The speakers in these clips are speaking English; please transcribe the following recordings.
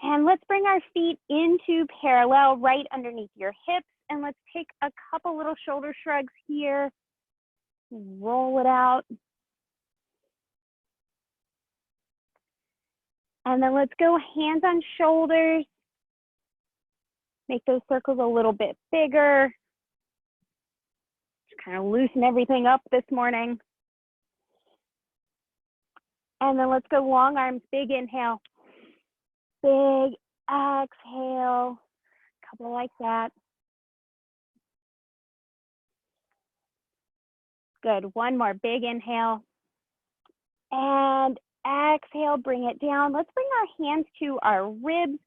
And let's bring our feet into parallel right underneath your hips. And let's take a couple little shoulder shrugs here. Roll it out. And then let's go hands on shoulders. Make those circles a little bit bigger. Just kind of loosen everything up this morning. And then let's go long arms, big inhale. Big exhale. Couple like that. Good. One more big inhale. And exhale, bring it down. Let's bring our hands to our ribs.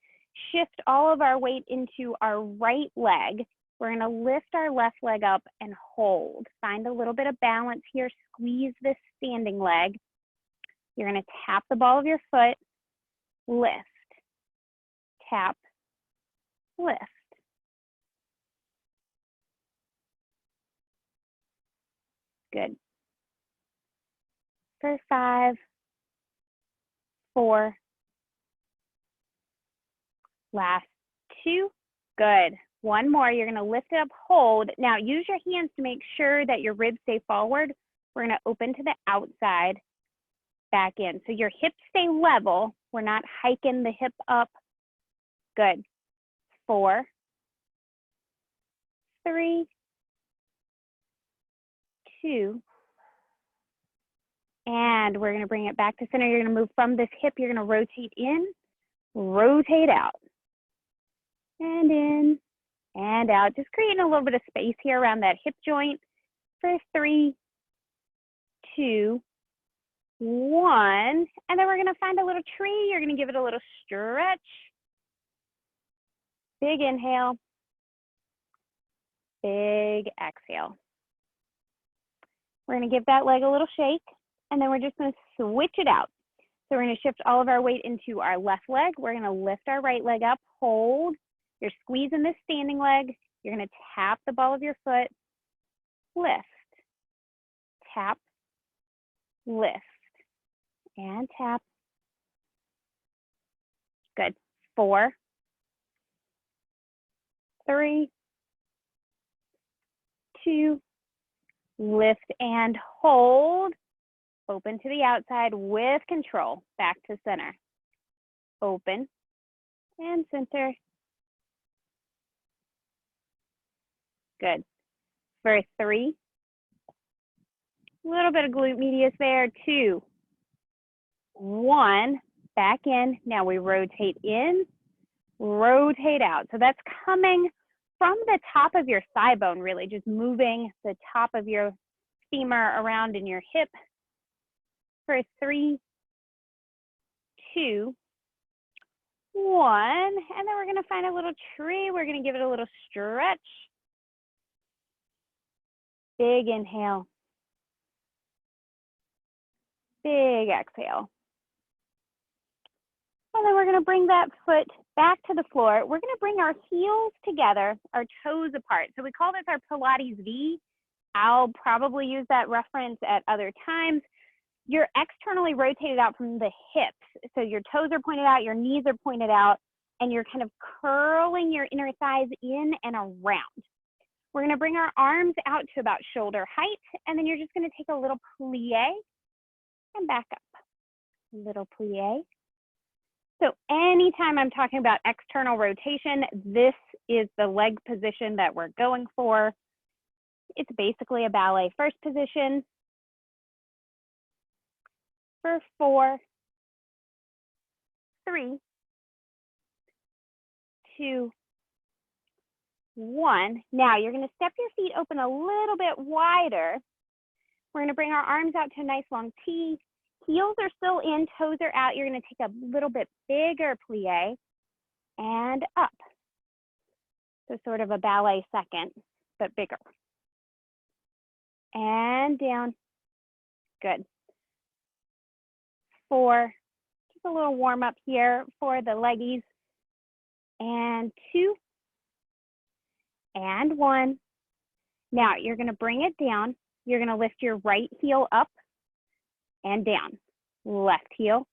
Shift all of our weight into our right leg. We're going to lift our left leg up and hold. Find a little bit of balance here. Squeeze this standing leg. You're going to tap the ball of your foot. Lift. Tap. Lift. Good. For 5, 4, last 2, good. One more, you're gonna lift it up, hold. Now use your hands to make sure that your ribs stay forward. We're gonna open to the outside, back in. So your hips stay level. We're not hiking the hip up. Good. 4, 3, 2, and we're going to bring it back to center. You're going to move from this hip. You're going to rotate in, rotate out, and in, and out. Just creating a little bit of space here around that hip joint for 3, 2, 1. And then we're going to find a little tree. You're going to give it a little stretch. Big inhale. Big exhale. We're going to give that leg a little shake. And then we're just going to switch it out. So we're going to shift all of our weight into our left leg. We're going to lift our right leg up, hold. You're squeezing this standing leg. You're going to tap the ball of your foot, lift, tap, lift, and tap. Good. 4, 3, 2, lift and hold. Open to the outside with control. Back to center. Open and center. Good. For 3. A little bit of glute medius there. 2, 1. Back in. Now we rotate in, rotate out. So that's coming from the top of your thigh bone, really, just moving the top of your femur around in your hip. For 3, 2, 1, and then we're going to find a little tree. We're going to give it a little stretch. Big inhale. Big exhale. And then we're going to bring that foot back to the floor. We're going to bring our heels together, our toes apart. So we call this our Pilates V. I'll probably use that reference at other times. You're externally rotated out from the hips. So your toes are pointed out, your knees are pointed out, and you're kind of curling your inner thighs in and around. We're going to bring our arms out to about shoulder height, and then you're just going to take a little plie and back up. A little plie. So anytime I'm talking about external rotation, this is the leg position that we're going for. It's basically a ballet first position. For 4, 3, 2, 1. Now you're going to step your feet open a little bit wider. We're going to bring our arms out to a nice long T. Heels are still in, toes are out. You're going to take a little bit bigger plie and up. So sort of a ballet second, but bigger. And down. Good. 4, just a little warm up here for the leggies. And 2, and 1. Now you're going to bring it down. You're going to lift your right heel up and down. Left heel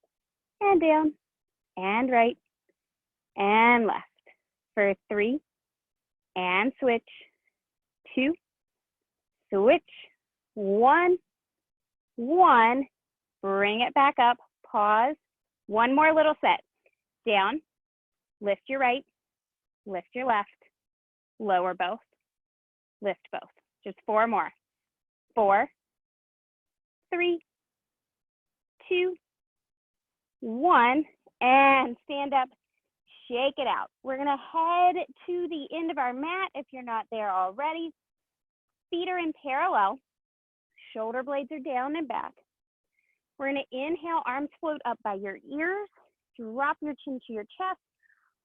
and down and right and left. For 3, and switch. 2, switch. 1, 1. Bring it back up. Pause. One more little set. Down. Lift your right. Lift your left. Lower both. Lift both. Just 4 more. 4, 3, 2, 1. And stand up. Shake it out. We're going to head to the end of our mat if you're not there already. Feet are in parallel. Shoulder blades are down and back. We're going to inhale, arms float up by your ears. Drop your chin to your chest.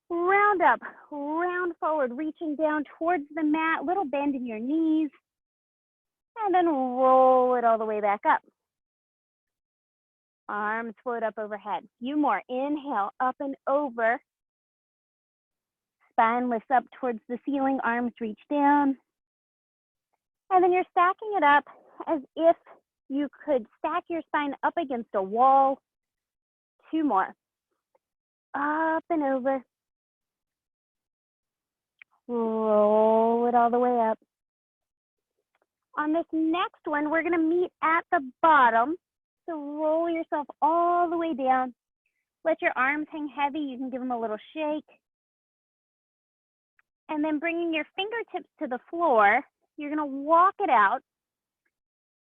Round up, round forward, reaching down towards the mat. Little bend in your knees. And then roll it all the way back up. Arms float up overhead. Few more. Inhale, up and over. Spine lifts up towards the ceiling. Arms reach down. And then you're stacking it up as if you could stack your spine up against a wall. 2 more. Up and over. Roll it all the way up. On this next one, we're going to meet at the bottom. So roll yourself all the way down. Let your arms hang heavy. You can give them a little shake. And then bringing your fingertips to the floor, you're going to walk it out.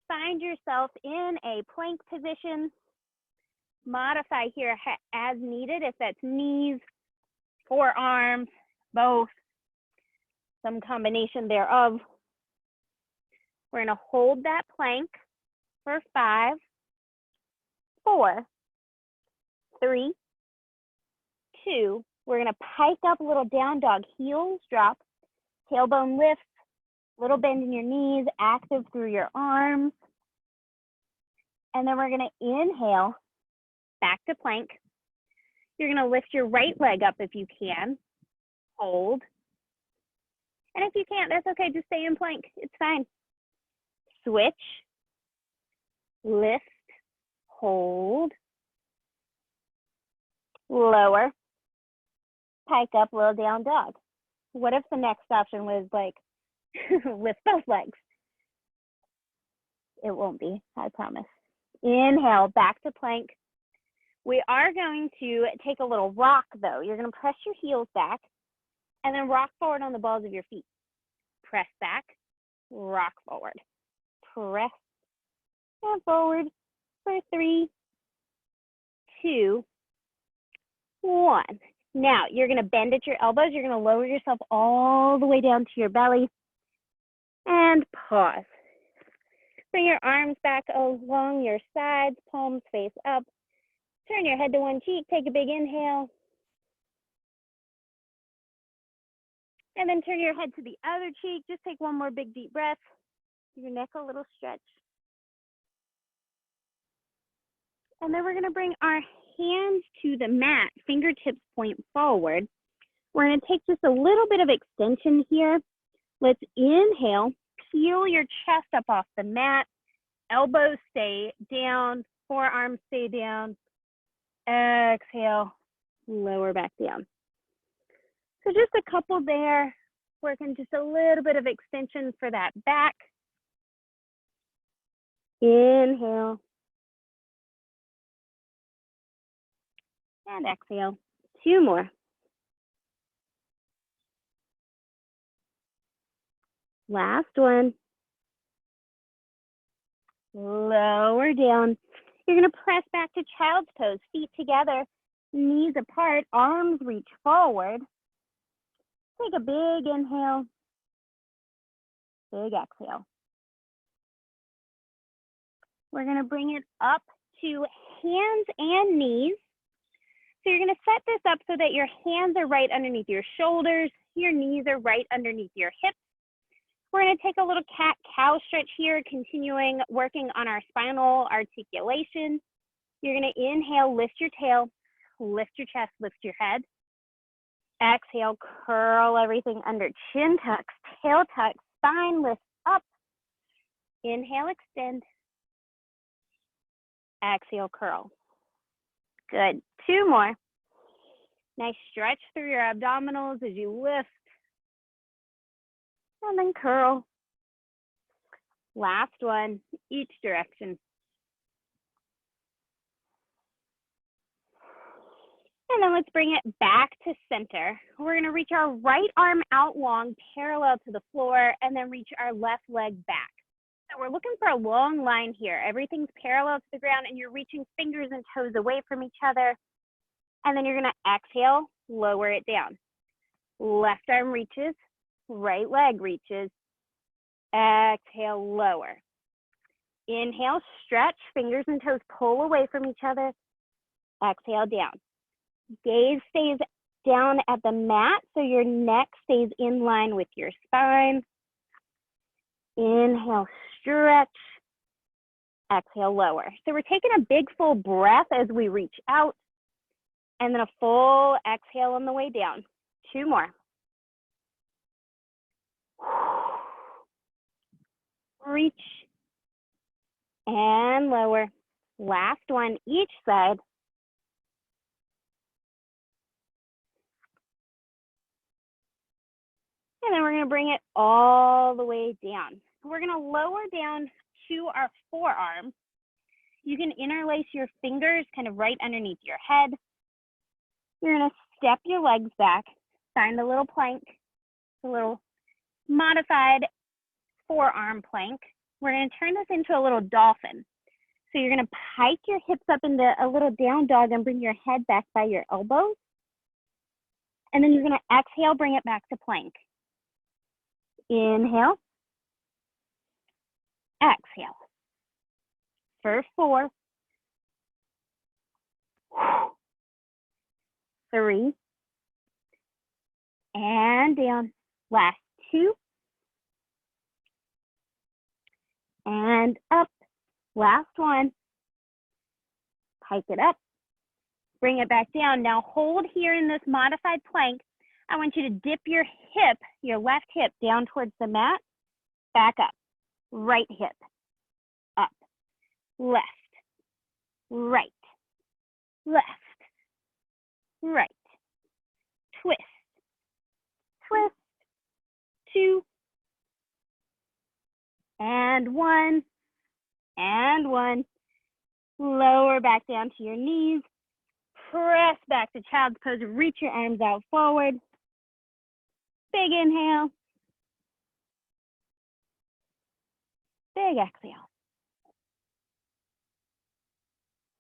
Find yourself in a plank position. Modify here as needed, if that's knees, forearms, both, some combination thereof. We're going to hold that plank for 5, 4, 3, 2. We're going to pike up a little down dog, heels drop, tailbone lifts, little bend in your knees, active through your arms. And then we're going to inhale, back to plank. You're going to lift your right leg up if you can. Hold. And if you can't, that's okay. Just stay in plank. It's fine. Switch. Lift. Hold. Lower. Pike up, little down dog. What if the next option was like lift both legs? It won't be, I promise. Inhale, back to plank. We are going to take a little rock though. You're going to press your heels back and then rock forward on the balls of your feet. Press back, rock forward. Press and forward for 3, 2, 1. Now you're going to bend at your elbows. You're going to lower yourself all the way down to your belly and pause. Bring your arms back along your sides, palms face up. Turn your head to one cheek, take a big inhale. And then turn your head to the other cheek. Just take one more big deep breath. Give your neck a little stretch. And then we're going to bring our hands to the mat, fingertips point forward. We're going to take just a little bit of extension here. Let's inhale, peel your chest up off the mat. Elbows stay down, forearms stay down. Exhale, lower back down. So just a couple there, working just a little bit of extension for that back. Inhale. And exhale. 2 more. Last one. Lower down. You're going to press back to child's pose, feet together, knees apart, arms reach forward. Take a big inhale, big exhale. We're going to bring it up to hands and knees. So you're going to set this up so that your hands are right underneath your shoulders, your knees are right underneath your hips. We're going to take a little cat-cow stretch here, continuing working on our spinal articulation. You're going to inhale, lift your tail, lift your chest, lift your head. Exhale, curl everything under, chin tucks, tail tucks, spine lifts up. Inhale, extend. Exhale, curl. Good. 2 more. Nice stretch through your abdominals as you lift. And then curl. Last one, each direction. And then let's bring it back to center. We're gonna reach our right arm out long, parallel to the floor, and then reach our left leg back. So we're looking for a long line here. Everything's parallel to the ground and you're reaching fingers and toes away from each other. And then you're gonna exhale, lower it down. Left arm reaches, right leg reaches. Exhale, lower. Inhale, stretch, fingers and toes pull away from each other. Exhale, down. Gaze stays down at the mat, so your neck stays in line with your spine. Inhale, stretch. Exhale, lower. So we're taking a big full breath as we reach out, and then a full exhale on the way down. 2 more. Reach and lower. Last one, each side. And then we're going to bring it all the way down. We're going to lower down to our forearm. You can interlace your fingers kind of right underneath your head. You're going to step your legs back, find a little plank, a little modified forearm plank. We're going to turn this into a little dolphin. So you're going to pike your hips up into a little down dog and bring your head back by your elbows. And then you're going to exhale, bring it back to plank. Inhale. Exhale. For 4. 3. And down. Last 2. And up. Last one. Pike it up. Bring it back down. Now hold here in this modified plank. I want you to dip your hip, your left hip, down towards the mat. Back up. Right hip. Up. Left. Right. Left. Right. Twist. Twist. 2. And 1. And 1. Lower back down to your knees. Press back to child's pose. Reach your arms out forward. Big inhale. Big exhale.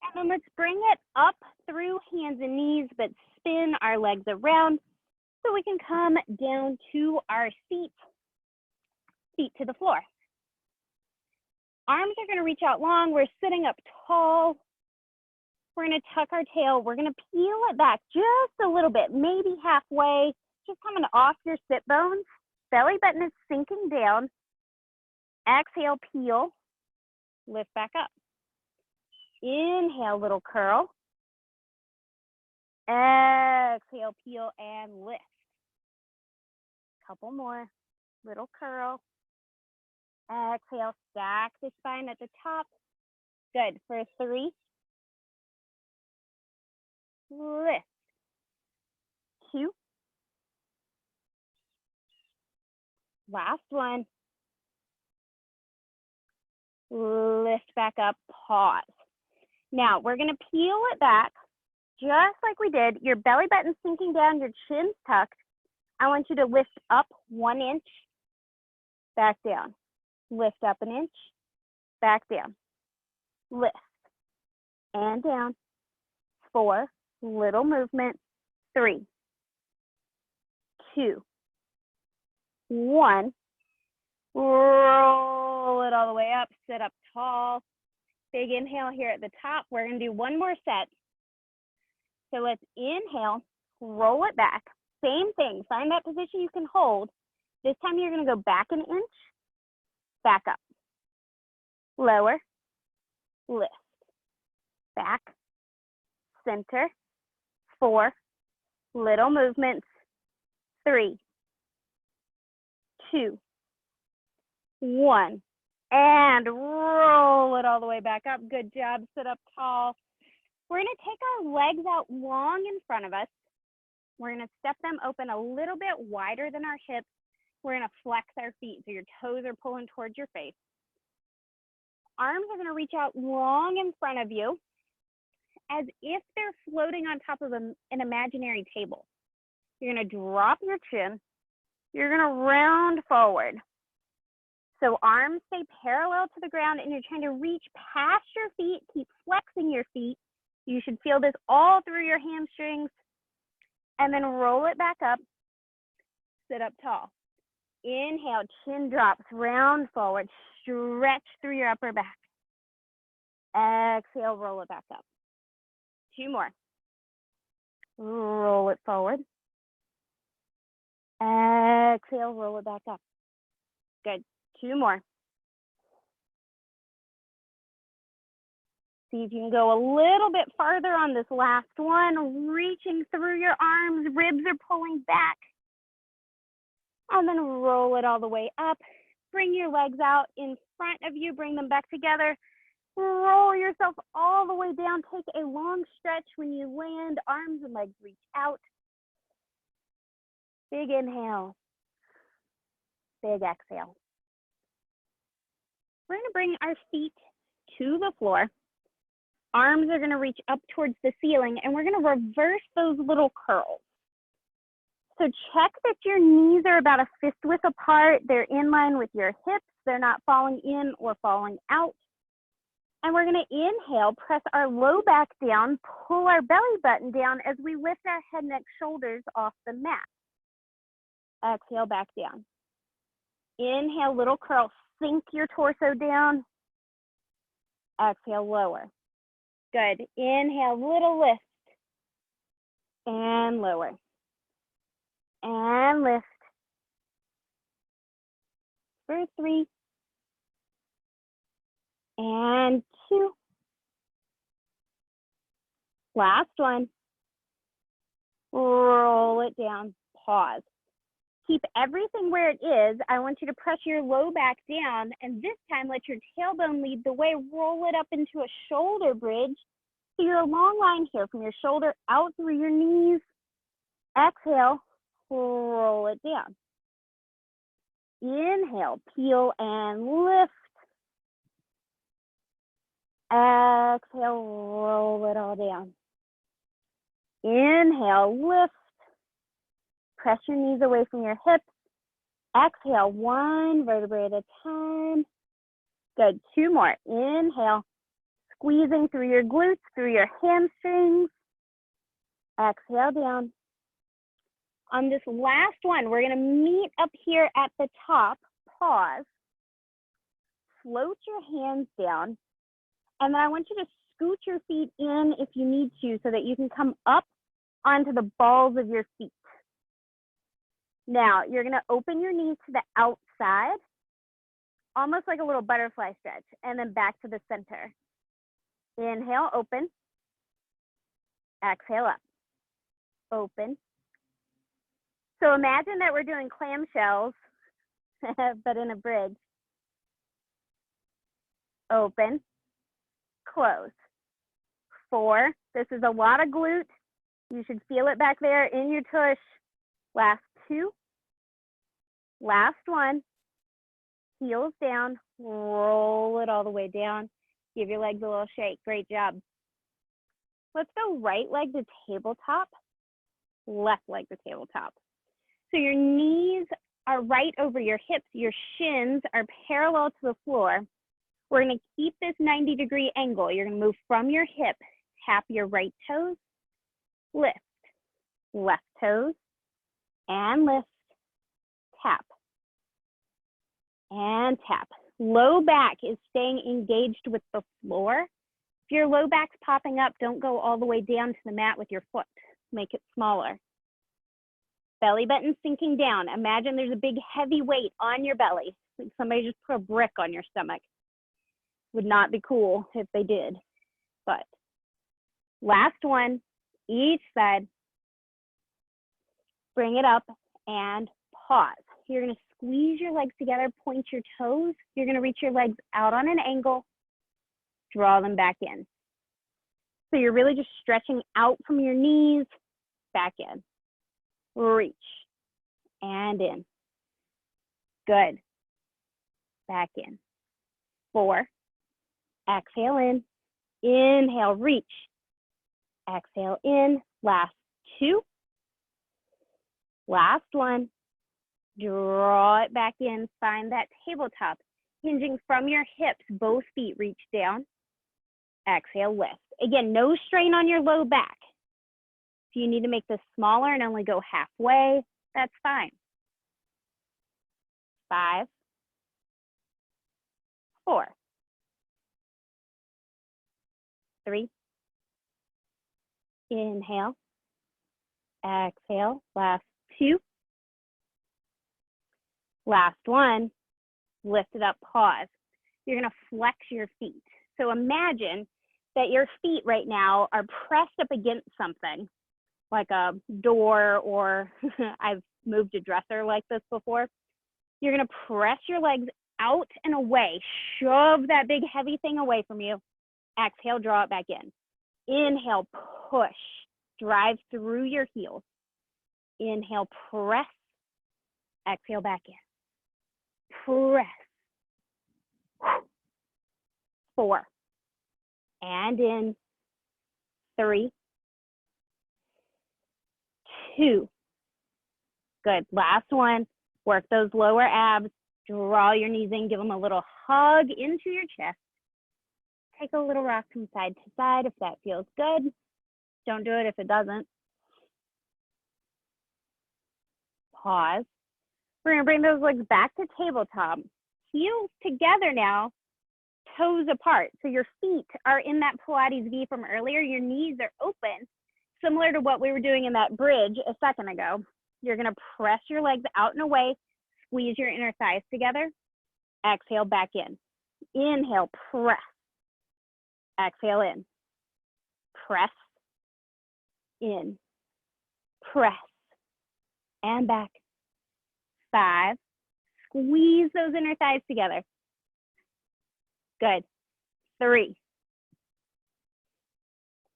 And then let's bring it up through hands and knees, but spin our legs around so we can come down to our feet to the floor. Arms are going to reach out long. We're sitting up tall. We're going to tuck our tail. We're going to peel it back just a little bit, maybe halfway, just coming off your sit bones. Belly button is sinking down. Exhale, peel. Lift back up. Inhale, little curl. Exhale, peel, and lift. Couple more. Little curl. Exhale, stack the spine at the top. Good. For 3. Lift. 2. Last one. Lift back up, pause. Now we're gonna peel it back just like we did. Your belly button sinking down, your chin's tucked. I want you to lift up 1 inch, back down. Lift up 1 inch, back down. Lift and down. 4, little movement. 3, 2, 1. Roll it all the way up, sit up tall. Big inhale here at the top. We're gonna do 1 more set. So let's inhale, roll it back. Same thing, find that position you can hold. This time you're gonna go back 1 inch, back up. Lower, lift, back, center. 4, little movements. 3, 2, 1, and roll it all the way back up. Good job, sit up tall. We're gonna take our legs out long in front of us. We're gonna step them open a little bit wider than our hips. We're gonna flex our feet so your toes are pulling towards your face. Arms are gonna reach out long in front of you as if they're floating on top of an imaginary table. You're gonna drop your chin. You're gonna round forward. So arms stay parallel to the ground and you're trying to reach past your feet, keep flexing your feet. You should feel this all through your hamstrings and then roll it back up, sit up tall. Inhale, chin drops, round forward, stretch through your upper back. Exhale, roll it back up. 2 more. Roll it forward. Exhale, roll it back up. Good. 2 more. See if you can go a little bit farther on this last one, reaching through your arms, ribs are pulling back. And then roll it all the way up. Bring your legs out in front of you, bring them back together. Roll yourself all the way down. Take a long stretch when you land, arms and legs reach out. Big inhale, big exhale. We're gonna bring our feet to the floor. Arms are gonna reach up towards the ceiling and we're gonna reverse those little curls. So check that your knees are about a fist width apart. They're in line with your hips. They're not falling in or falling out. And we're gonna inhale, press our low back down, pull our belly button down as we lift our head, neck, shoulders off the mat. Exhale, back down. Inhale, little curl, sink your torso down. Exhale, lower. Good. Inhale, little lift. And lower. And lift. For 3. And 2. Last one. Roll it down. Pause. Keep everything where it is. I want you to press your low back down, and this time let your tailbone lead the way. Roll it up into a shoulder bridge. So you're a long line here from your shoulder out through your knees. Exhale, roll it down. Inhale, peel and lift. Exhale, roll it all down. Inhale, lift. Press your knees away from your hips. Exhale, 1 vertebrae at a time. Good, 2 more. Inhale, squeezing through your glutes, through your hamstrings. Exhale down. On this last one, we're gonna meet up here at the top. Pause. Float your hands down. And then I want you to scoot your feet in if you need to so that you can come up onto the balls of your feet. Now, you're gonna open your knees to the outside, almost like a little butterfly stretch, and then back to the center. Inhale, open. Exhale, up. Open. So imagine that we're doing clamshells, but in a bridge. Open. Close. 4. This is a lot of glute. You should feel it back there in your tush. Last 2. Last 1. Heels down. Roll it all the way down. Give your legs a little shake. Great job. Let's go right leg to tabletop. Left leg to tabletop. So your knees are right over your hips. Your shins are parallel to the floor. We're going to keep this 90-degree angle. You're going to move from your hip. Tap your right toes. Lift. Left toes. And lift. Tap. And tap. Low back is staying engaged with the floor. If your low back's popping up, don't go all the way down to the mat with your foot. Make it smaller. Belly button sinking down. Imagine there's a big heavy weight on your belly. Like somebody just put a brick on your stomach. Would not be cool if they did. But last one, each side. Bring it up and pause. You're going to squeeze your legs together, point your toes. You're going to reach your legs out on an angle, draw them back in. So you're really just stretching out from your knees, back in. reach, and in. Good. Back in. 4. Exhale in. Inhale, reach. Exhale in. Last 2. Last 1. Draw it back in. Find that tabletop. Hinging from your hips, both feet reach down. Exhale, lift. Again, no strain on your low back. If you need to make this smaller and only go halfway, that's fine. 5, 4, 3. Inhale. Exhale. Last 2. Last 1. Lift it up, pause. You're going to flex your feet. So imagine that your feet right now are pressed up against something, like a door, or I've moved a dresser like this before. You're going to press your legs out and away. Shove that big heavy thing away from you. Exhale, draw it back in. Inhale, push. Drive through your heels. Inhale, press. Exhale, back in. Press. 4. And in. 3. 2. Good. Last 1. Work those lower abs. Draw your knees in. Give them a little hug into your chest. Take a little rock from side to side if that feels good. Don't do it if it doesn't. Pause. We're going to bring those legs back to tabletop. Heels together now, toes apart. So your feet are in that Pilates V from earlier. Your knees are open, similar to what we were doing in that bridge a second ago. You're going to press your legs out and away, squeeze your inner thighs together. Exhale, back in. Inhale, press. Exhale in. Press. In. Press. And back. 5. Squeeze those inner thighs together. Good. 3.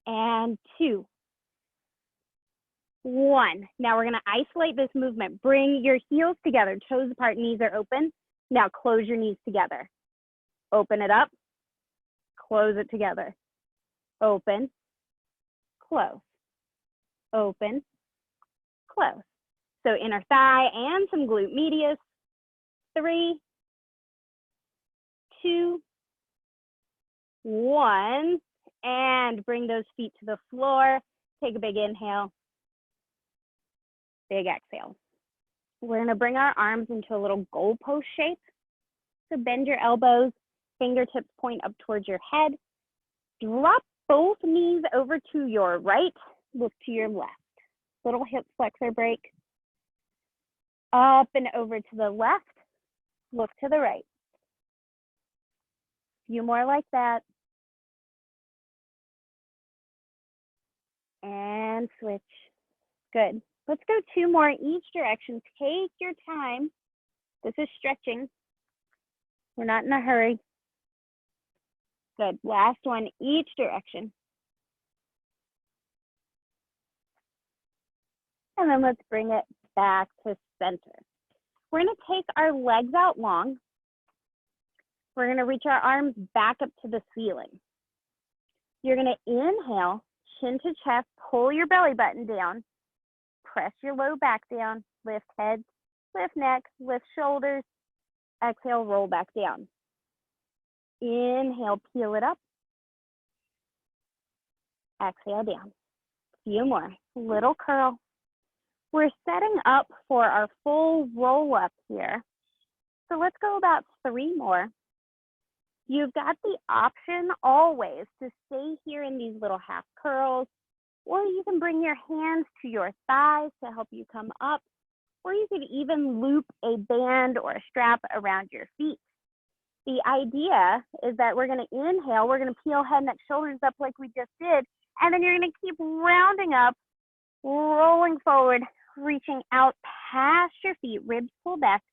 And 2. 1. Now we're going to isolate this movement. Bring your heels together, toes apart, knees are open. Now close your knees together. Open it up. Close it together. Open. Close. Open. Close. So inner thigh and some glute medius. 3, 2, 1. And bring those feet to the floor. Take a big inhale. Big exhale. We're going to bring our arms into a little goalpost shape. So bend your elbows, fingertips point up towards your head. Drop both knees over to your right, look to your left. Little hip flexor break. Up and over to the left, look to the right. A few more like that. And switch. Good. Let's go 2 more each direction. Take your time. This is stretching. We're not in a hurry. Good. Last one, each direction. And then let's bring it back to center. We're going to take our legs out long. We're going to reach our arms back up to the ceiling. You're going to inhale, chin to chest, pull your belly button down, press your low back down, lift head, lift neck, lift shoulders. Exhale, roll back down. Inhale, peel it up. Exhale, down. A few more. Little curl. We're setting up for our full roll up here. So let's go about 3 more. You've got the option always to stay here in these little half curls, or you can bring your hands to your thighs to help you come up, or you could even loop a band or a strap around your feet. The idea is that we're going to inhale, we're going to peel head, neck, shoulders up like we just did, and then you're going to keep rounding up, rolling forward, reaching out past your feet, ribs pull back,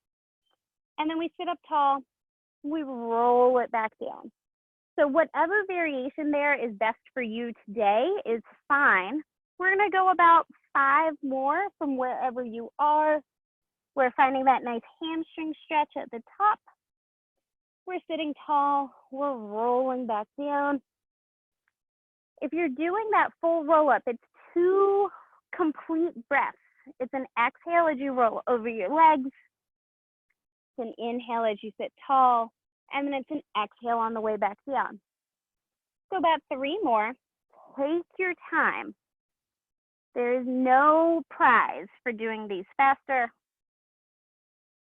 and then we sit up tall, we roll it back down. So whatever variation there is best for you today is fine. We're going to go about 5 more from wherever you are. We're finding that nice hamstring stretch at the top. We're sitting tall. We're rolling back down. If you're doing that full roll up, it's 2 complete breaths. It's an exhale as you roll over your legs. It's an inhale as you sit tall. And then it's an exhale on the way back down. So about 3 more. Take your time. There is no prize for doing these faster.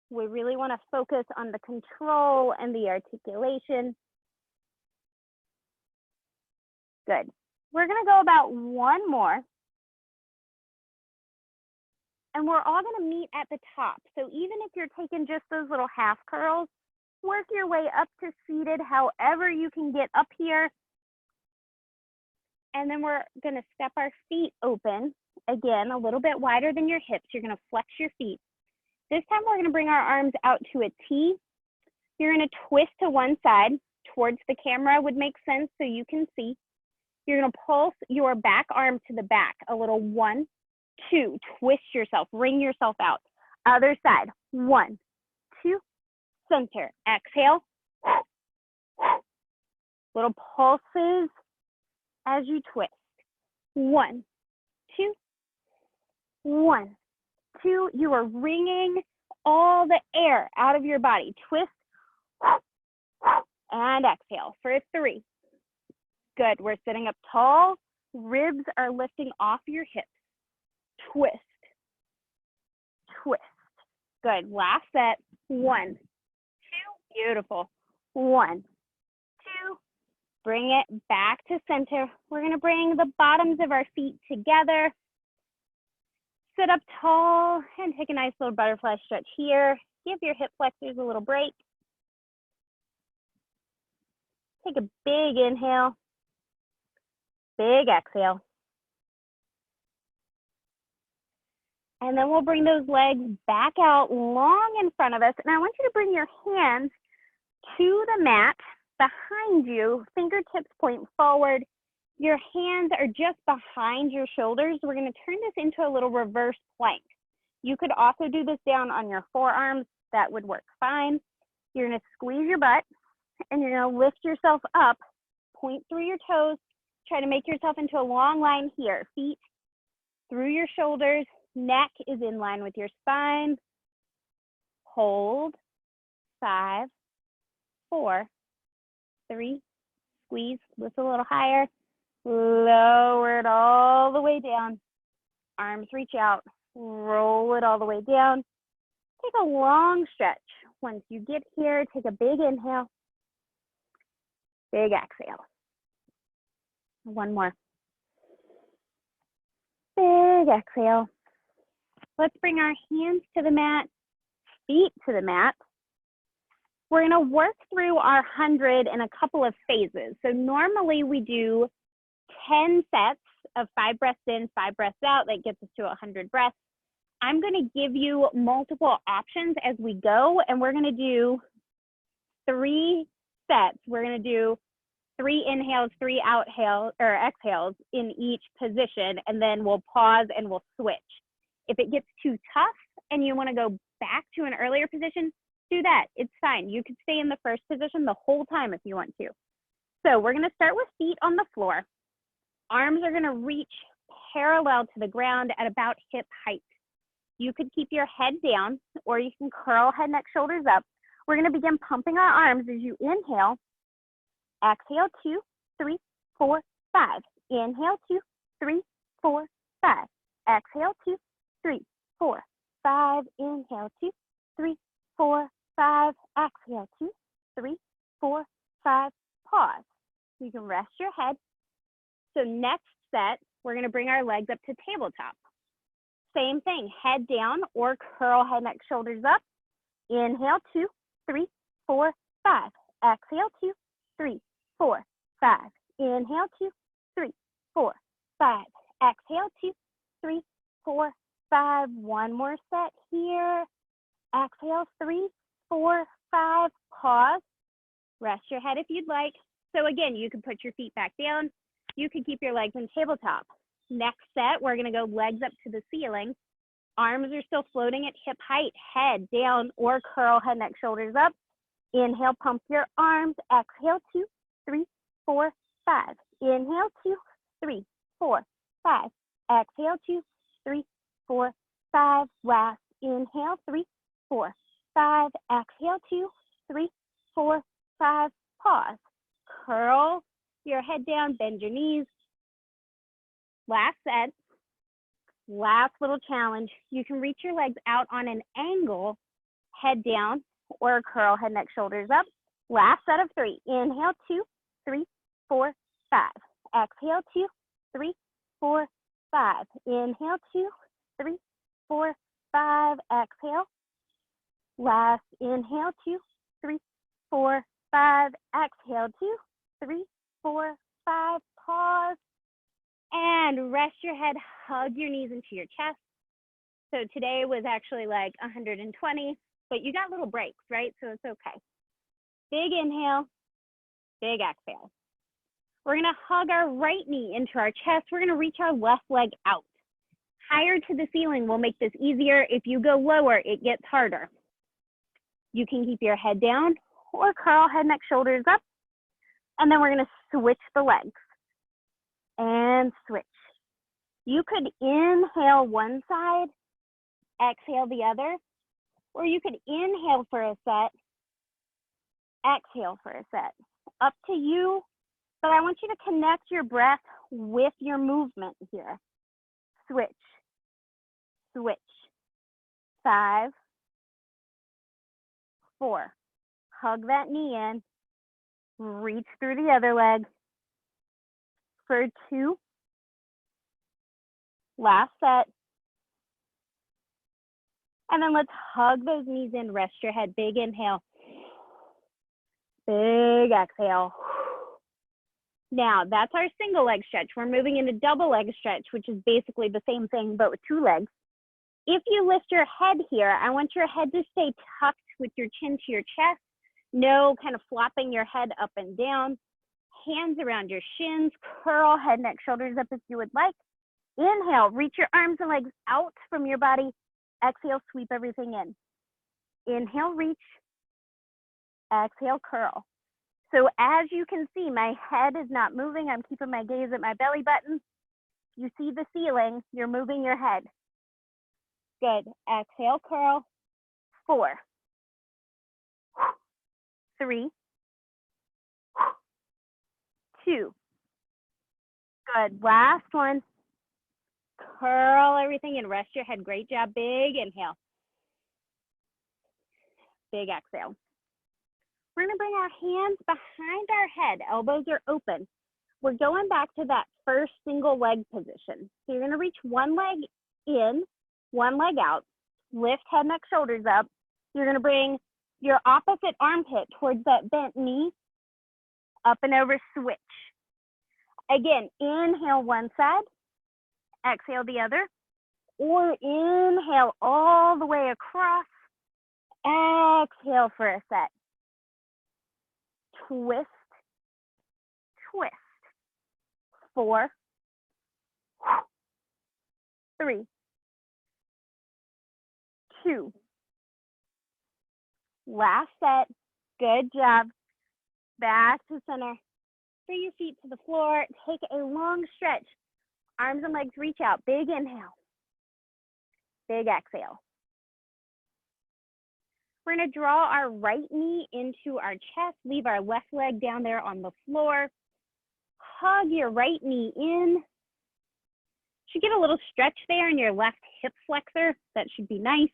We really want to focus on the control and the articulation. Good. We're going to go about 1 more. And we're all going to meet at the top. So even if you're taking just those little half curls, work your way up to seated however you can get up here. And then we're going to step our feet open. Again, a little bit wider than your hips. You're going to flex your feet. This time we're going to bring our arms out to a T. You're going to twist to one side. Towards the camera would make sense so you can see. You're going to pulse your back arm to the back. A little 1, 2. Twist yourself. Wring yourself out. Other side. 1, 2. Center. Exhale. Little pulses as you twist. 1, 2. 1, 2. You are wringing all the air out of your body. Twist and exhale for 3. Good. We're sitting up tall. Ribs are lifting off your hips. Twist. Twist. Good. Last set. 1, 2. Beautiful. 1, 2. Bring it back to center. We're going to bring the bottoms of our feet together. Sit up tall and take a nice little butterfly stretch here. Give your hip flexors a little break. Take a big inhale. Big exhale. And then we'll bring those legs back out long in front of us. And I want you to bring your hands to the mat behind you. Fingertips point forward. Your hands are just behind your shoulders. We're going to turn this into a little reverse plank. You could also do this down on your forearms. That would work fine. You're going to squeeze your butt and you're going to lift yourself up. Point through your toes. Try to make yourself into a long line here. Feet through your shoulders. Neck is in line with your spine. Hold. 5, 4, 3. Squeeze. Lift a little higher. Lower it all the way down. Arms reach out. Roll it all the way down. Take a long stretch. Once you get here, take a big inhale. Big exhale. 1 more. Big exhale. Let's bring our hands to the mat, feet to the mat. We're going to work through our 100 in a couple of phases. So normally we do 10 sets of 5 breaths in, 5 breaths out. That gets us to 100 breaths. I'm going to give you multiple options as we go, and we're going to do 3 sets. We're going to do 3 inhales, 3 exhales in each position, and then we'll pause and we'll switch. If it gets too tough and you want to go back to an earlier position, do that. It's fine. You could stay in the first position the whole time if you want to. So we're going to start with feet on the floor. Arms are going to reach parallel to the ground at about hip height. You could keep your head down or you can curl head, neck, shoulders up. We're going to begin pumping our arms as you inhale. Exhale, 2, 3, 4, 5. Inhale, 2, 3, 4, 5. Exhale, 2, 3, 4, 5. Inhale, 2, 3, 4, 5. Exhale, 2, 3, 4, 5. Pause. You can rest your head. So next set, we're going to bring our legs up to tabletop. Same thing, head down or curl head, neck, shoulders up. Inhale, 2, 3, 4, 5. Exhale, 2, 3, 4, 5. Inhale, 2, 3, 4, 5. Exhale, 2, 3, 4, 5. One more set here. Exhale, 3, 4, 5. Pause. Rest your head if you'd like. So again, you can put your feet back down. You can keep your legs in tabletop. Next set, we're gonna go legs up to the ceiling. Arms are still floating at hip height, head down or curl, head, neck, shoulders up. Inhale, pump your arms. Exhale, 2, 3, 4, 5. Inhale, 2, 3, 4, 5. Exhale, 2, 3, 4, 5. Last inhale, 3, 4, 5. Exhale, 2, 3, 4, 5. Pause. Curl your head down, bend your knees. Last set. Last little challenge. You can reach your legs out on an angle, head down or curl, head, neck, shoulders up. Last set of 3. Inhale, 2, 3, 4, 5. Exhale, 2, 3, 4, 5. Inhale, 2, 3, 4, 5. Exhale. Last inhale, 2, 3, 4, 5. Exhale, 2, 3, 4, 5. Pause. And rest your head, hug your knees into your chest. So today was actually like 120, but you got little breaks, right? So it's okay. Big inhale, big exhale. We're gonna hug our right knee into our chest. We're gonna reach our left leg out. Higher to the ceiling will make this easier. If you go lower, it gets harder. You can keep your head down or curl, head, neck, shoulders up. And then we're gonna switch the legs. And switch. You could inhale one side, exhale the other, or you could inhale for a set, exhale for a set. Up to you, but I want you to connect your breath with your movement here. Switch, switch. 5, 4. Hug that knee in, reach through the other leg. For 2, last set. And then let's hug those knees in, rest your head, big inhale, big exhale. Now that's our single leg stretch. We're moving into double leg stretch, which is basically the same thing, but with 2 legs. If you lift your head here, I want your head to stay tucked with your chin to your chest. No kind of flopping your head up and down. Hands around your shins, curl, head, neck, shoulders up if you would like. Inhale, reach your arms and legs out from your body. Exhale, sweep everything in. Inhale, reach. Exhale, curl. So as you can see, my head is not moving. I'm keeping my gaze at my belly button. You see the ceiling, you're moving your head. Good. Exhale, curl. 4, 3, 2. Good. Last one. Curl everything and rest your head. Great job. Big inhale. Big exhale. We're going to bring our hands behind our head. Elbows are open. We're going back to that first single leg position. So you're going to reach one leg in, one leg out. Lift head, neck, shoulders up. You're going to bring your opposite armpit towards that bent knee. Up and over, switch. Again, inhale one side, exhale the other, or inhale all the way across, exhale for a set. Twist, twist. 4, 3, 2. Last set. Good job. Back to center. Bring your feet to the floor. Take a long stretch. Arms and legs reach out. Big inhale. Big exhale. We're going to draw our right knee into our chest. Leave our left leg down there on the floor. Hug your right knee in. Should get a little stretch there in your left hip flexor. That should be nice.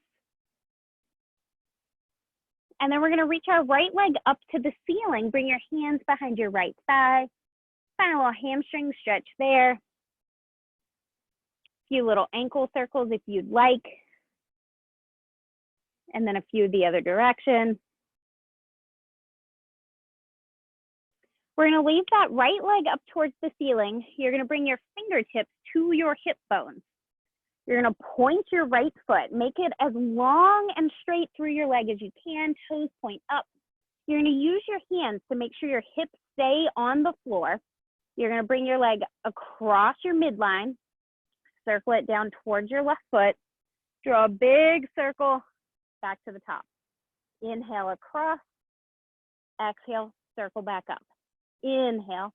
And then we're going to reach our right leg up to the ceiling. Bring your hands behind your right thigh. Find a little hamstring stretch there. A few little ankle circles if you'd like. And then a few the other direction. We're going to leave that right leg up towards the ceiling. You're going to bring your fingertips to your hip bones. You're going to point your right foot. Make it as long and straight through your leg as you can. Toes point up. You're going to use your hands to make sure your hips stay on the floor. You're going to bring your leg across your midline. Circle it down towards your left foot. Draw a big circle back to the top. Inhale across. Exhale, circle back up. Inhale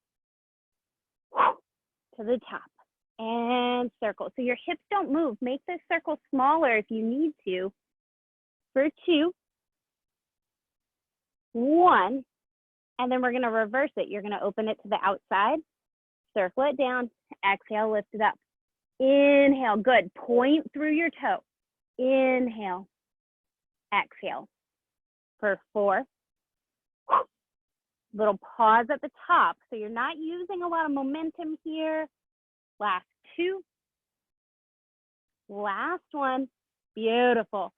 to the top and circle. So your hips don't move. Make this circle smaller if you need to. For 2, 1, and then we're going to reverse it. You're going to open it to the outside, circle it down, exhale, lift it up. Inhale, good. Point through your toe. Inhale, exhale. For 4, little pause at the top. So you're not using a lot of momentum here. Last 2. Last 1. Beautiful.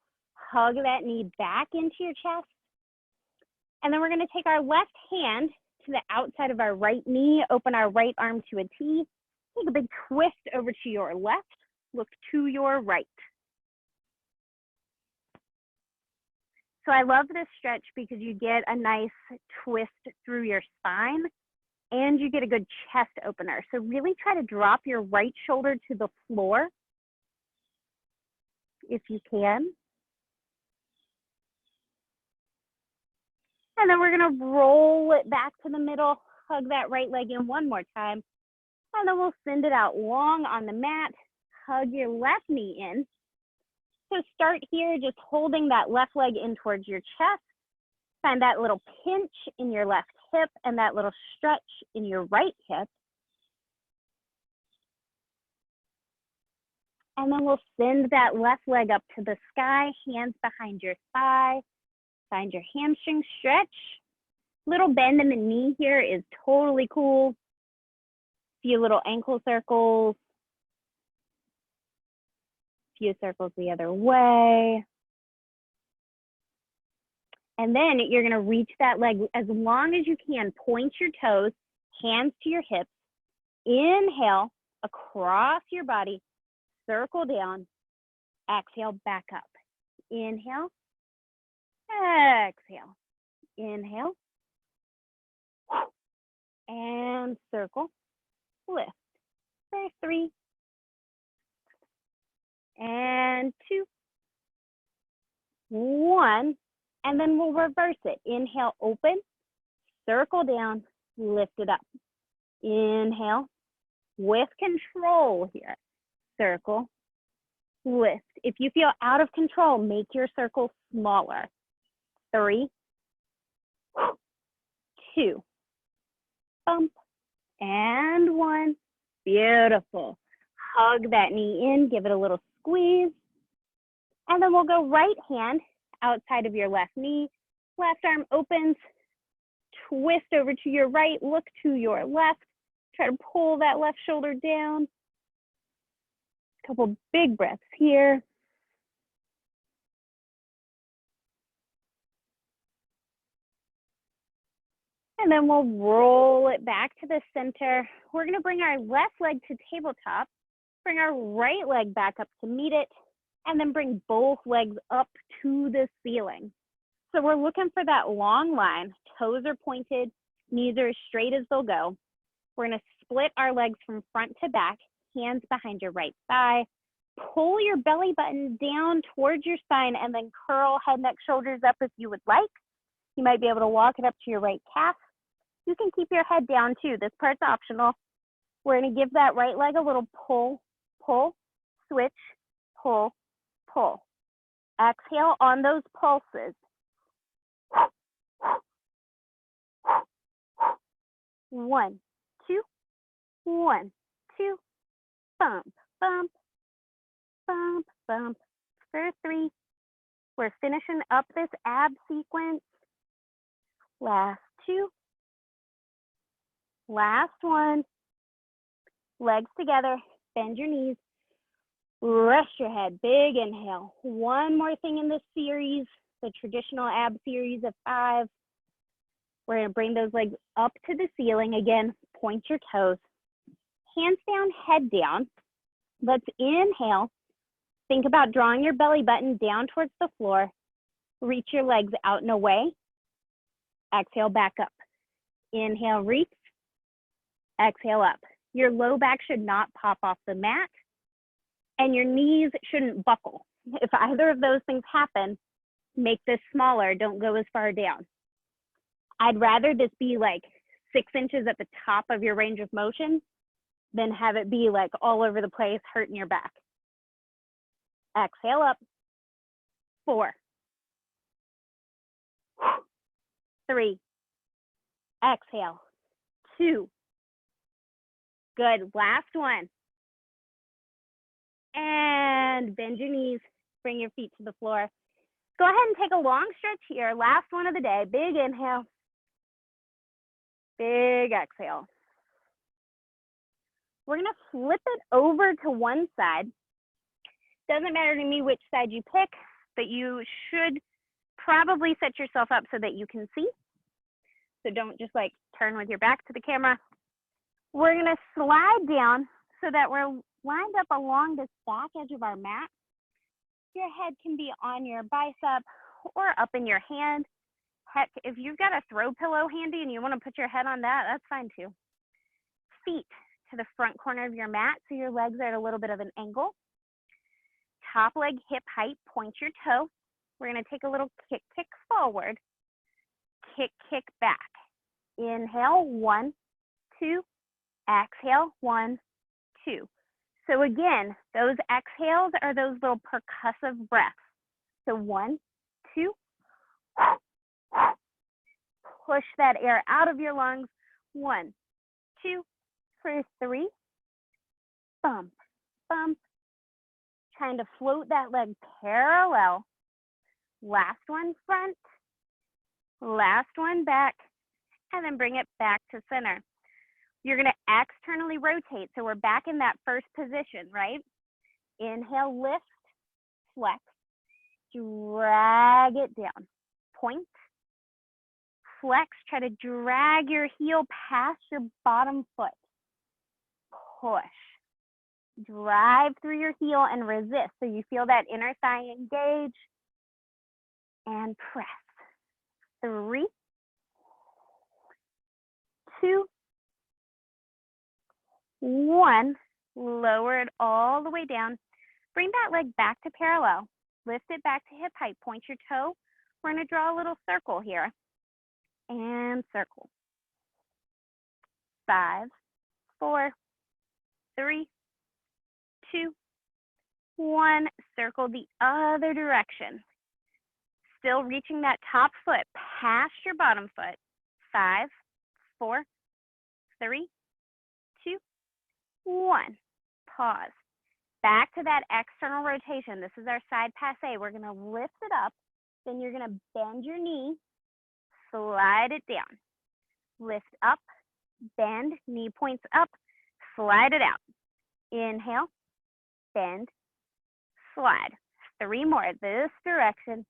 Hug that knee back into your chest. And then we're going to take our left hand to the outside of our right knee, open our right arm to a T. Take a big twist over to your left. Look to your right. So I love this stretch because you get a nice twist through your spine and you get a good chest opener. So really try to drop your right shoulder to the floor if you can. And then we're going to roll it back to the middle, hug that right leg in one more time. And then we'll send it out long on the mat, hug your left knee in. So start here, just holding that left leg in towards your chest. Find that little pinch in your left hip and that little stretch in your right hip. And then we'll send that left leg up to the sky, hands behind your thigh. Find your hamstring stretch. Little bend in the knee here is totally cool. Few little ankle circles. Few circles the other way. And then you're going to reach that leg as long as you can. Point your toes, hands to your hips. Inhale across your body. Circle down. Exhale, back up. Inhale. Exhale. Inhale. And circle. Lift. For 3. And 2. 1. And then we'll reverse it. Inhale, open. Circle down. Lift it up. Inhale. With control here. Circle. Lift. If you feel out of control, make your circle smaller. 3, 2, bump, and 1. Beautiful. Hug that knee in, give it a little squeeze. And then we'll go right hand outside of your left knee. Left arm opens, twist over to your right, look to your left. Try to pull that left shoulder down. A couple big breaths here. And then we'll roll it back to the center. We're going to bring our left leg to tabletop, bring our right leg back up to meet it, and then bring both legs up to the ceiling. So we're looking for that long line. Toes are pointed, knees are as straight as they'll go. We're going to split our legs from front to back, hands behind your right thigh. Pull your belly button down towards your spine and then curl head, neck, shoulders up if you would like. You might be able to walk it up to your right calf. You can keep your head down too. This part's optional. We're going to give that right leg a little pull, pull, switch, pull, pull. Exhale on those pulses. 1, 2, 1, 2, bump, bump, bump, bump. For 3. We're finishing up this ab sequence. Last 2. Last 1. Legs together, bend your knees, rest your head, big inhale. One more thing in this series, the traditional ab series of 5. We're going to bring those legs up to the ceiling. Again, point your toes. Hands down, head down. Let's inhale. Think about drawing your belly button down towards the floor. Reach your legs out and away. Exhale, back up. Inhale, reach. Exhale up. Your low back should not pop off the mat. and your knees shouldn't buckle. If either of those things happen, make this smaller, don't go as far down. I'd rather this be like 6 inches at the top of your range of motion than have it be like all over the place, hurting your back. Exhale up, 4, 3, exhale, 2, good, last one. And bend your knees, bring your feet to the floor. Go ahead and take a long stretch here, last one of the day. Big inhale, big exhale. We're gonna flip it over to one side. Doesn't matter to me which side you pick, but you should probably set yourself up so that you can see. So don't just like turn with your back to the camera. We're gonna slide down so that we're lined up along this back edge of our mat. Your head can be on your bicep or up in your hand. Heck, if you've got a throw pillow handy and you want to put your head on that, that's fine too. Feet to the front corner of your mat so your legs are at a little bit of an angle. Top leg hip height, point your toe. We're going to take a little kick forward, kick back. Inhale, 1, 2, exhale, 1, 2. So again, those exhales are those little percussive breaths. So 1, 2, push that air out of your lungs. 1, 2, for 3, bump, bump. Trying to float that leg parallel. Last one front, last one back, and then bring it back to center. You're gonna externally rotate, so we're back in that first position, right? Inhale, lift, flex, drag it down. Point, flex, try to drag your heel past your bottom foot. Push, drive through your heel and resist, so you feel that inner thigh engage. And press. 3, 2, 1. Lower it all the way down. Bring that leg back to parallel. Lift it back to hip height. Point your toe. We're going to draw a little circle here. And circle. 5, 4, 3, 2, 1. Circle the other direction. Still reaching that top foot past your bottom foot. 5, 4, 3, 2, 1. Pause. Back to that external rotation. This is our side passe. We're going to lift it up. Then you're going to bend your knee, slide it down. Lift up, bend, knee points up, slide it out. Inhale, bend, slide. 3 more this direction.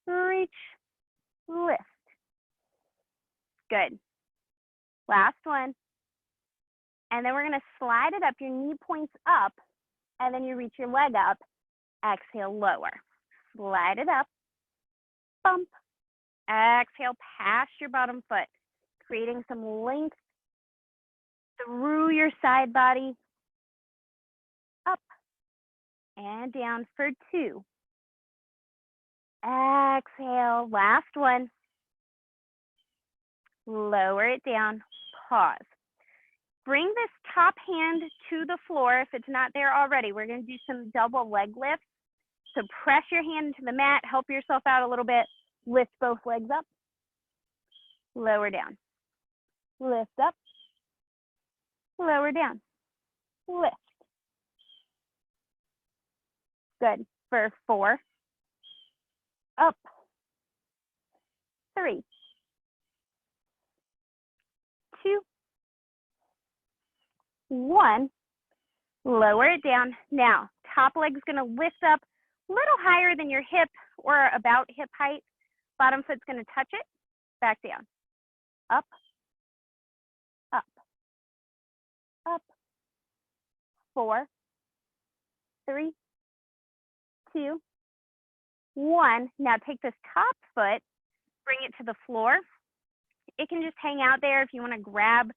Reach, lift. Good. Last one. And then we're going to slide it up. Your knee points up, and then you reach your leg up. Exhale, lower. Slide it up. Bump. Exhale past your bottom foot, creating some length through your side body. Up and down for 2. Exhale, last one. Lower it down, pause. Bring this top hand to the floor if it's not there already. We're going to do some double leg lifts. So press your hand into the mat, help yourself out a little bit. Lift both legs up, lower down. Lift up, lower down, lift. Good. For 4, up, 3, 2, 1. Lower it down. Now, top leg's going to lift up a little higher than your hip or about hip height. Bottom foot's going to touch it. Back down. Up, up, up. 4, 3, 2, 1. Now take this top foot, bring it to the floor. It can just hang out there. If you want to grab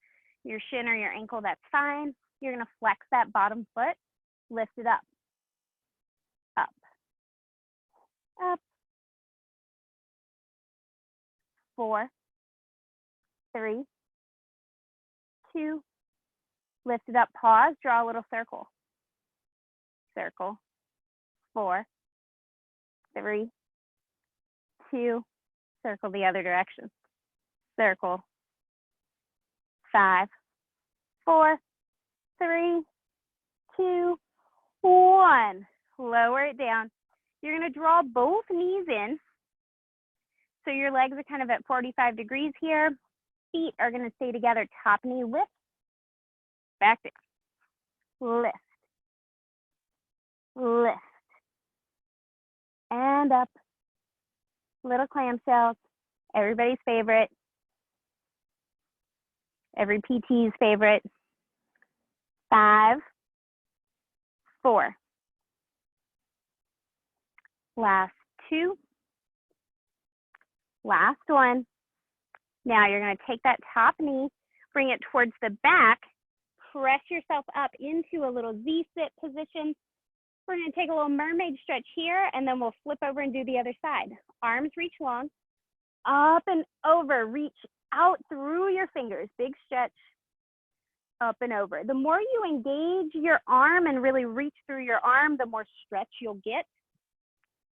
your shin or your ankle, that's fine. You're going to flex that bottom foot, lift it up. 4, 3, 2, lift it up, pause, draw a little circle. Circle, 4, 3, 2, circle the other direction. Circle, 5, 4, 3, 2, 1. Lower it down. You're going to draw both knees in. So your legs are kind of at 45 degrees here. Feet are going to stay together. Top knee lift, back down. Lift, lift, and up. Little clamshells, everybody's favorite. Every PT's favorite. 5, 4. Last 2. Last 1. Now you're going to take that top knee, bring it towards the back, press yourself up into a little Z-sit position. We're going to take a little mermaid stretch here, and then we'll flip over and do the other side. Arms reach long, up and over, reach out through your fingers, big stretch, up and over. The more you engage your arm and really reach through your arm, the more stretch you'll get.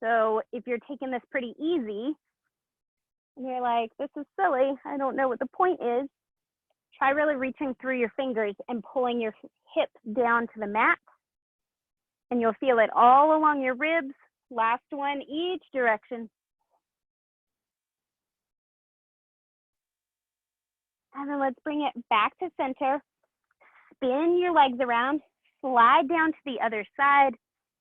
So if you're taking this pretty easy, and you're like, this is silly, I don't know what the point is, try really reaching through your fingers and pulling your hips down to the mat. And you'll feel it all along your ribs. Last one, each direction. And then let's bring it back to center. Spin your legs around, slide down to the other side.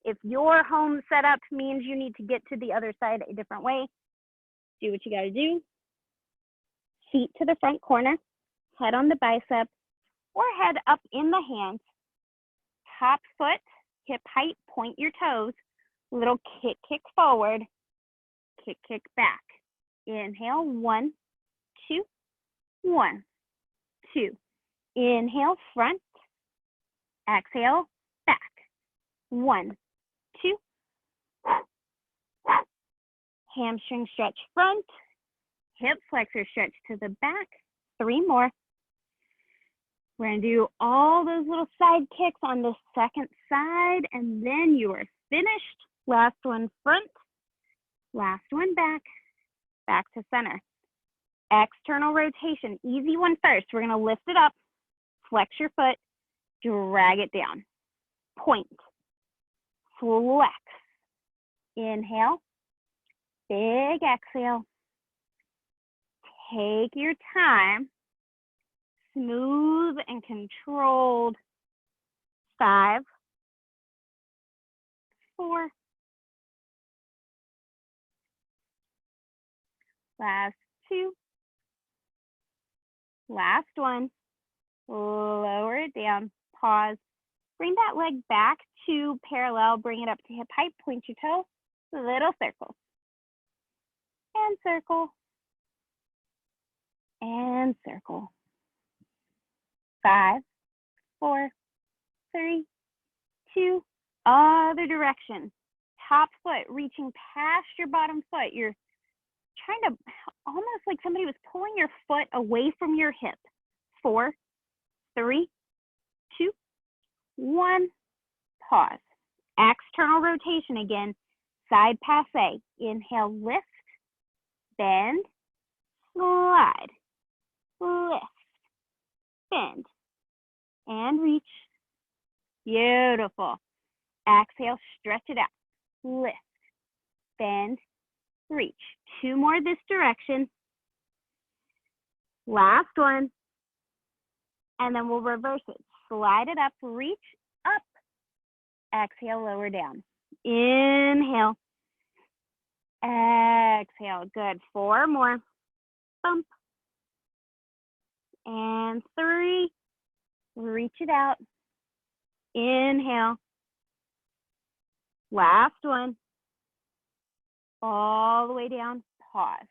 If your home setup means you need to get to the other side a different way, do what you gotta do. Feet to the front corner, head on the bicep, or head up in the hands. Top foot, hip height, point your toes. Little kick, kick forward, kick, kick back. Inhale, 1, 2, 1, 2. Inhale, front. Exhale, back. 1, 2. Hamstring stretch front. Hip flexor stretch to the back. 3 more. We're going to do all those little side kicks on the second side, and then you are finished. Last one front, last one back, back to center. External rotation, easy one first. We're going to lift it up, flex your foot, drag it down. Point, flex. Inhale, big exhale. Take your time. Smooth and controlled. 5, 4. Last 2. Last 1. Lower it down. Pause. Bring that leg back to parallel. Bring it up to hip height. Point your toe. Little circle. And circle. And circle. 5, 4, 3, 2. Other direction. Top foot reaching past your bottom foot. You're trying to, almost like somebody was pulling your foot away from your hip. 4, 3, 2, 1. Pause. External rotation again. Side passe. Inhale, lift, bend, slide, lift, bend, and reach. Beautiful. Exhale, stretch it out. Lift, bend, reach. 2 more this direction. Last one. And then we'll reverse it. Slide it up, reach up. Exhale, lower down. Inhale. Exhale. Good. 4 more. Bump. And 3. Reach it out. Inhale. Last one. All the way down. Pause.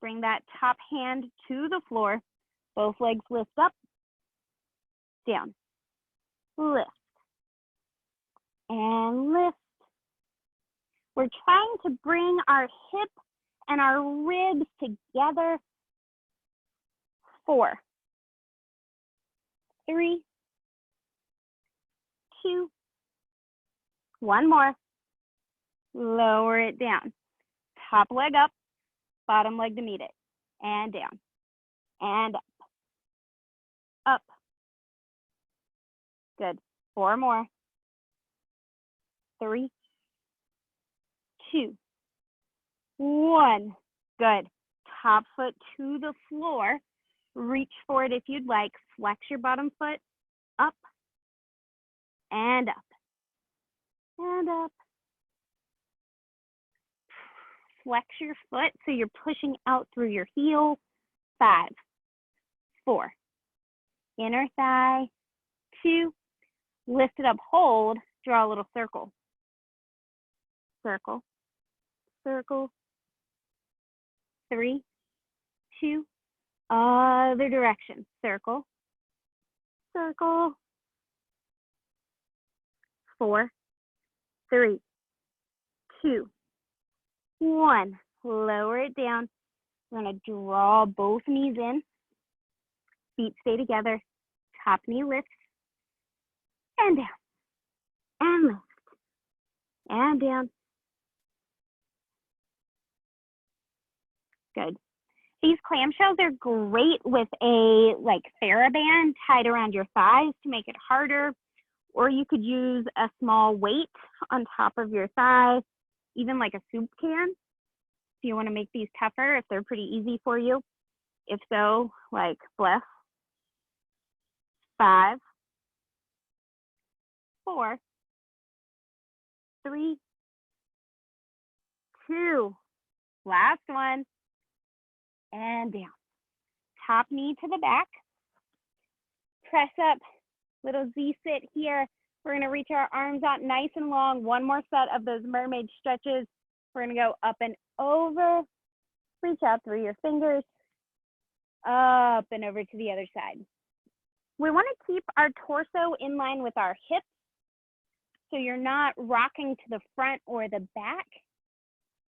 Bring that top hand to the floor. Both legs lift up. Down. Lift. And lift. We're trying to bring our hip and our ribs together. 4, 3, 2, one more. Lower it down. Top leg up, bottom leg to meet it. And down. And up. Up. Good. 4 more. 3, 2, 1. Good. Top foot to the floor. Reach for it if you'd like. Flex your bottom foot. Up. And up. And up. Flex your foot so you're pushing out through your heel. 5, 4. Inner thigh. 2. Lift it up, hold, draw a little circle. Circle. Circle. 3, 2. Other direction. Circle. Circle. 4, 3, 2, 1. Lower it down. We're going to draw both knees in. Feet stay together. Top knee lifts. And down. And lift. And down. Good. These clamshells are great with a TheraBand tied around your thighs to make it harder. Or you could use a small weight on top of your thigh, even like a soup can. If you want to make these tougher, if they're pretty easy for you. If so, bless. 5, 4, 3, 2. Last one. And down. Top knee to the back. Press up. Little Z sit here. We're going to reach our arms out nice and long. One more set of those mermaid stretches. We're going to go up and over. Reach out through your fingers. Up and over to the other side. We want to keep our torso in line with our hips. So you're not rocking to the front or the back.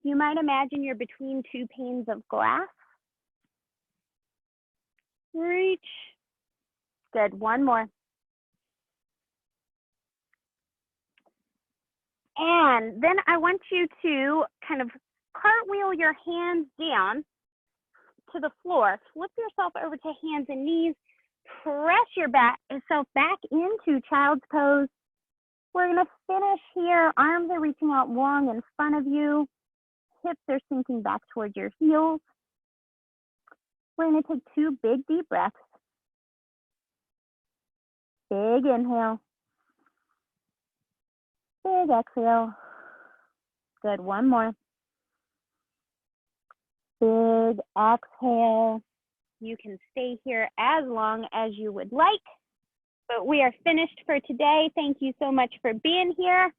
You might imagine you're between 2 panes of glass. Reach. Good. One more. And then I want you to kind of cartwheel your hands down to the floor. Flip yourself over to hands and knees. Press yourself back into child's pose. We're going to finish here. Arms are reaching out long in front of you. Hips are sinking back towards your heels. We're going to take 2 big deep breaths. Big inhale. Big exhale. Good. One more. Big exhale. You can stay here as long as you would like, but we are finished for today. Thank you so much for being here.